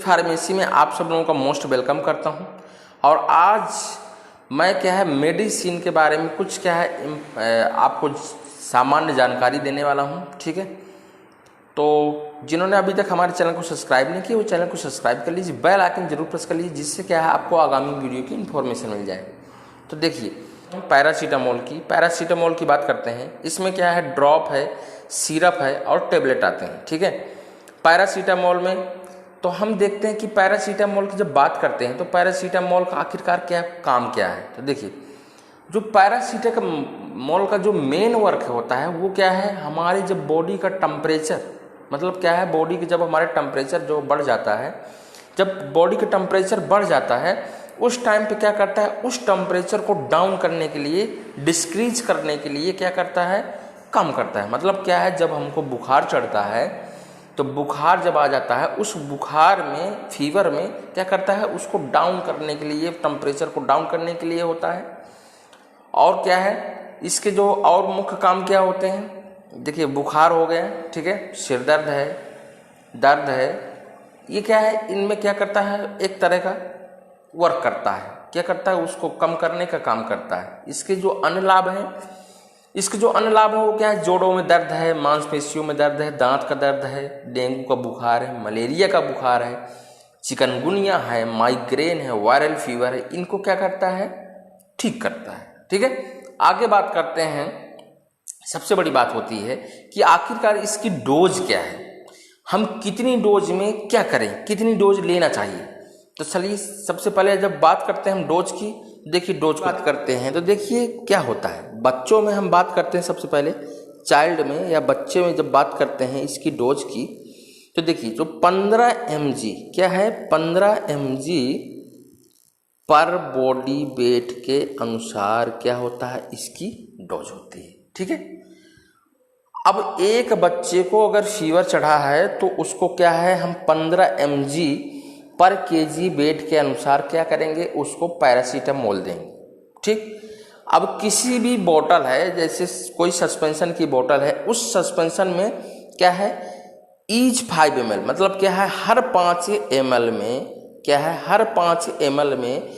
Pharmacy में आप सब लोगों का मोस्ट वेलकम करता हूं। और आज मैं क्या है मेडिसिन के बारे में कुछ क्या है आपको सामान्य जानकारी देने वाला हूं। ठीक है, तो जिन्होंने अभी तक हमारे चैनल को सब्सक्राइब नहीं किया वो चैनल को सब्सक्राइब कर लीजिए, बेल आइकन जरूर प्रेस कर लीजिए, जिससे क्या है आपको आगामी वीडियो की इन्फॉर्मेशन मिल जाए। तो देखिए पैरासीटामोल की बात करते हैं। इसमें क्या है, ड्रॉप है, सिरप है और टेबलेट आते हैं। ठीक है, पैरासीटामोल में तो हम देखते हैं कि पैरासीटामोल की जब बात करते हैं तो पैरासीटामोल का आखिरकार क्या काम क्या है। तो देखिए, जो पैरासीटामोल का जो मेन वर्क होता है वो क्या है, हमारे जब बॉडी का टेम्परेचर, मतलब क्या है, बॉडी के जब हमारे टेम्परेचर जो बढ़ जाता है, जब बॉडी का टेम्परेचर बढ़ जाता है उस टाइम पे क्या करता है, उस टेम्परेचर को डाउन करने के लिए, डिस्क्रीज करने के लिए क्या करता है, कम करता है। मतलब क्या है, जब हमको बुखार चढ़ता है तो बुखार जब आ जाता है उस बुखार में, फीवर में क्या करता है, उसको डाउन करने के लिए, टेम्परेचर को डाउन करने के लिए होता है। और क्या है, इसके जो और मुख्य काम क्या होते हैं, देखिए बुखार हो गया, ठीक है, सिर दर्द है, दर्द है, ये क्या है, इनमें क्या करता है, एक तरह का वर्क करता है। क्या करता है, उसको कम करने का काम करता है। इसके जो अन्य लाभ है वो क्या है, जोड़ों में दर्द है, मांसपेशियों में दर्द है, दांत का दर्द है, डेंगू का बुखार है, मलेरिया का बुखार है, चिकनगुनिया है, माइग्रेन है, वायरल फीवर है, इनको क्या करता है, ठीक करता है। ठीक है, आगे बात करते हैं। सबसे बड़ी बात होती है कि आखिरकार इसकी डोज क्या है, हम कितनी डोज में क्या करें, कितनी डोज लेना चाहिए। तो चलिए सबसे पहले जब बात करते हैं हम डोज की, देखिए डोज बात करते हैं तो देखिए क्या होता है, बच्चों में हम बात करते हैं, सबसे पहले चाइल्ड में या बच्चे में जब बात करते हैं इसकी डोज की, तो देखिए जो 15 mg क्या है, 15 mg पर बॉडी वेट के अनुसार क्या होता है, इसकी डोज होती है। ठीक है, अब एक बच्चे को अगर फीवर चढ़ा है तो उसको क्या है, हम 15 mg पर केजी वेट के अनुसार क्या करेंगे, उसको पैरासीटामोल देंगे। ठीक, अब किसी भी बोतल है, जैसे कोई सस्पेंशन की बोतल है, उस सस्पेंशन में क्या है, ईच 5 ml, मतलब क्या है, हर 5 ml में क्या है, हर 5 ml में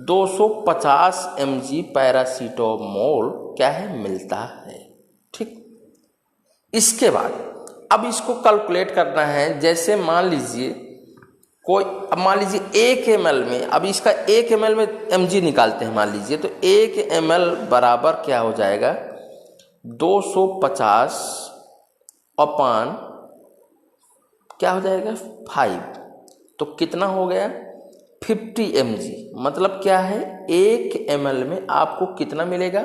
250 mg पैरासीटामोल क्या है, मिलता है। ठीक, इसके बाद अब इसको कैलकुलेट करना है। जैसे मान लीजिए कोई, अब मान लीजिए 1 ml में, अब इसका 1 ml में mg निकालते हैं मान लीजिए, तो 1 ml बराबर क्या हो जाएगा, 250 अपान क्या हो जाएगा, 5, तो कितना हो गया, 50 mg। मतलब क्या है, 1 ml में आपको कितना मिलेगा,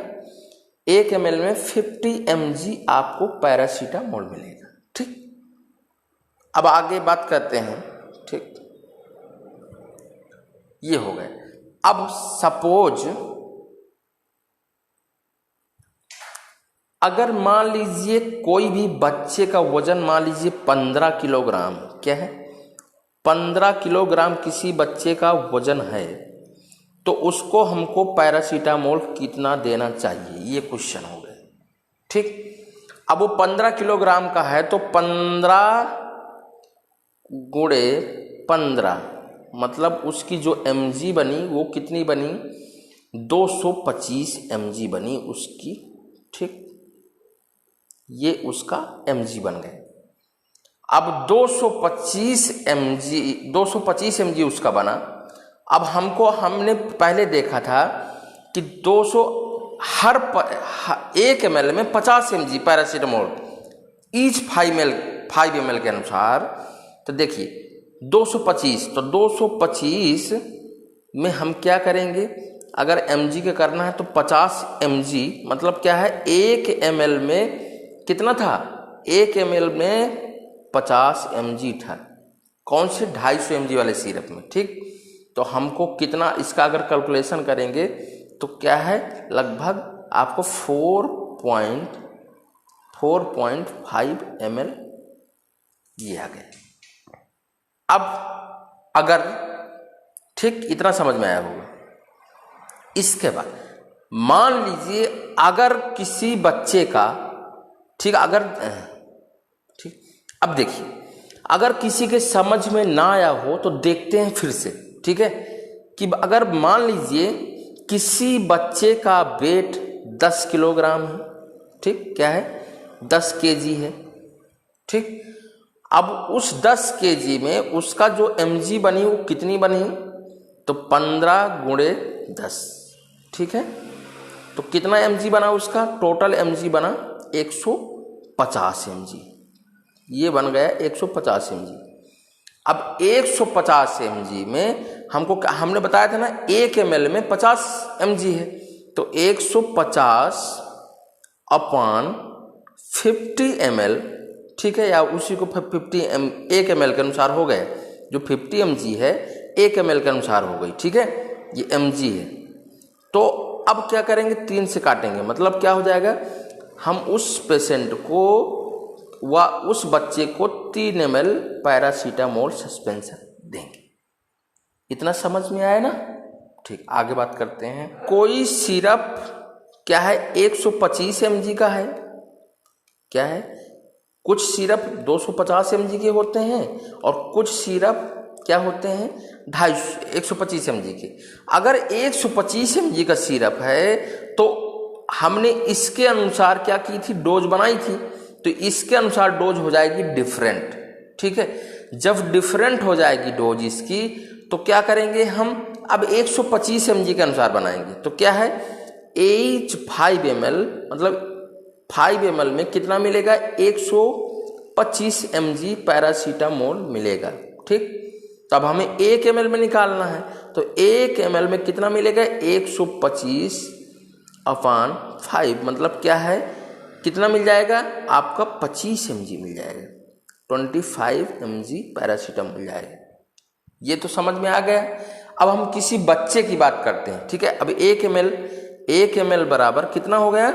1 ml में 50 mg आपको पैरासीटामोल मिलेगा। ठीक, अब आगे बात करते हैं। ठीक, ये हो गए। अब सपोज अगर मान लीजिए कोई भी बच्चे का वजन मान लीजिए 15 किलोग्राम, क्या है, 15 किलोग्राम किसी बच्चे का वजन है, तो उसको हमको पैरासीटामोल कितना देना चाहिए, ये क्वेश्चन हो गया। ठीक, अब वो 15 किलोग्राम का है तो 15 गुणे 15, मतलब उसकी जो mg बनी वो कितनी बनी, 225 mg बनी उसकी। ठीक, ये उसका mg बन गए। अब 225 mg उसका बना। अब हमने पहले देखा था कि 200 हर 1 ml में 50 mg पैरासीटामोल, ईच 5 ml के अनुसार। तो देखिए 225, तो 225 में हम क्या करेंगे, अगर mg का करना है तो 50 mg, मतलब क्या है, 1 ml में कितना था, 1 ml में 50 mg था, कौन से 250 mg वाले सिरप में। ठीक, तो हमको कितना, इसका अगर कैलकुलेशन करेंगे तो क्या है, लगभग आपको 4.5 ml ये आ गया। अब अगर, ठीक, इतना समझ में आया होगा। इसके बाद मान लीजिए अगर किसी बच्चे का, ठीक, अब देखिए, अगर किसी के समझ में ना आया हो तो देखते हैं फिर से, ठीक है। कि अगर मान लीजिए किसी बच्चे का वेट 10 किलोग्राम है, ठीक, क्या है, 10 केजी है, ठीक। अब उस 10 केजी में उसका जो mg बनी वो कितनी बनी, तो 15 गुणे 10, ठीक है। तो कितना mg बना उसका, टोटल mg बना 150 mg, ये बन गया 150 mg। अब 150 mg में हमने बताया था ना 1 ml में 50 mg है, तो 150 अपान 50 ml, ठीक है, या उसी को 1 ml के अनुसार हो गए, जो 50 mg है 1 ml के अनुसार हो गई, ठीक है, ये mg है। तो अब क्या करेंगे, 3 से काटेंगे, मतलब क्या हो जाएगा, हम उस पेशेंट को व उस बच्चे को 3 ml पैरासीटामोल सस्पेंशन देंगे। इतना समझ में आया ना, ठीक। आगे बात करते हैं। कोई सिरप क्या है 125 mg का है, क्या है, कुछ सिरप 250 mg के होते हैं और कुछ सिरप क्या होते हैं 125 mg के। अगर 125 mg का सिरप है तो हमने इसके अनुसार क्या की थी, डोज बनाई थी, तो इसके अनुसार डोज हो जाएगी डिफरेंट, ठीक है। जब डिफरेंट हो जाएगी डोज इसकी, तो क्या करेंगे हम, अब 125 mg के अनुसार बनाएंगे, तो क्या है, एच 5 ml, मतलब 5 ml में कितना मिलेगा, 125 mg पैरासीटामोल मिलेगा, ठीक। तब हमें 1 ml में निकालना है, तो 1 ml में कितना मिलेगा, 125 अपान 5, मतलब क्या है, कितना मिल जाएगा आपका, 25 mg मिल जाएगा, 25 mg पैरासीटामोल मिल जाएगा। ये तो समझ में आ गया। अब हम किसी बच्चे की बात करते हैं, ठीक है। अब 1 ml बराबर कितना हो गया,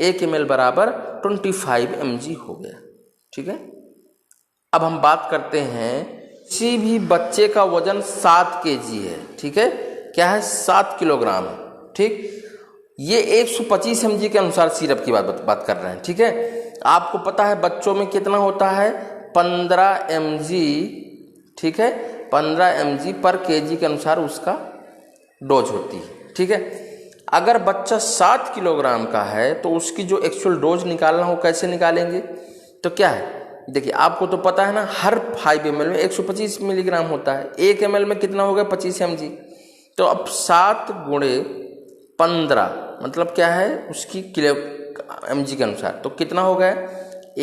1 ml बराबर 25 mg हो गया, ठीक है। अब हम बात करते हैं, किसी भी बच्चे का वजन 7 kg है, ठीक है, क्या है, 7 किलोग्राम है, ठीक। ये 125 mg के अनुसार सिरप की बात कर रहे हैं, ठीक है। आपको पता है बच्चों में कितना होता है, 15 mg, ठीक है, 15 mg पर kg के अनुसार उसका डोज होती है, ठीक है। अगर बच्चा 7 किलोग्राम का है तो उसकी जो एक्चुअल डोज निकालना हो कैसे निकालेंगे, तो क्या है, देखिए आपको तो पता है ना, हर 5 ml में 125 मिलीग्राम होता है, 1 ml में कितना हो गया, 25 mg। तो अब 7 गुणे 15 मतलब क्या है, उसकी किलो mg के अनुसार, तो कितना हो गया,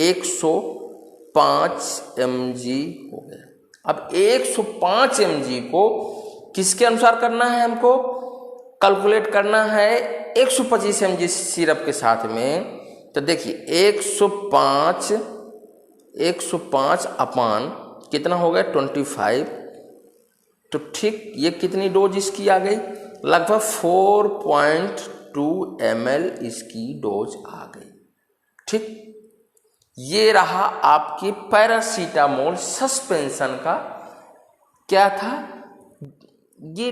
105 mg हो गया। अब 105 mg को किसके अनुसार करना है, हमको कैलकुलेट करना है 125 mg सिरप के साथ में। तो देखिए 105 अपान कितना हो गया, 25, तो ठीक, ये कितनी डोज इसकी आ गई, लगभग 4.2 ml इसकी डोज आ गई, ठीक। ये रहा आपकी पैरासीटामोल सस्पेंशन का क्या था, ये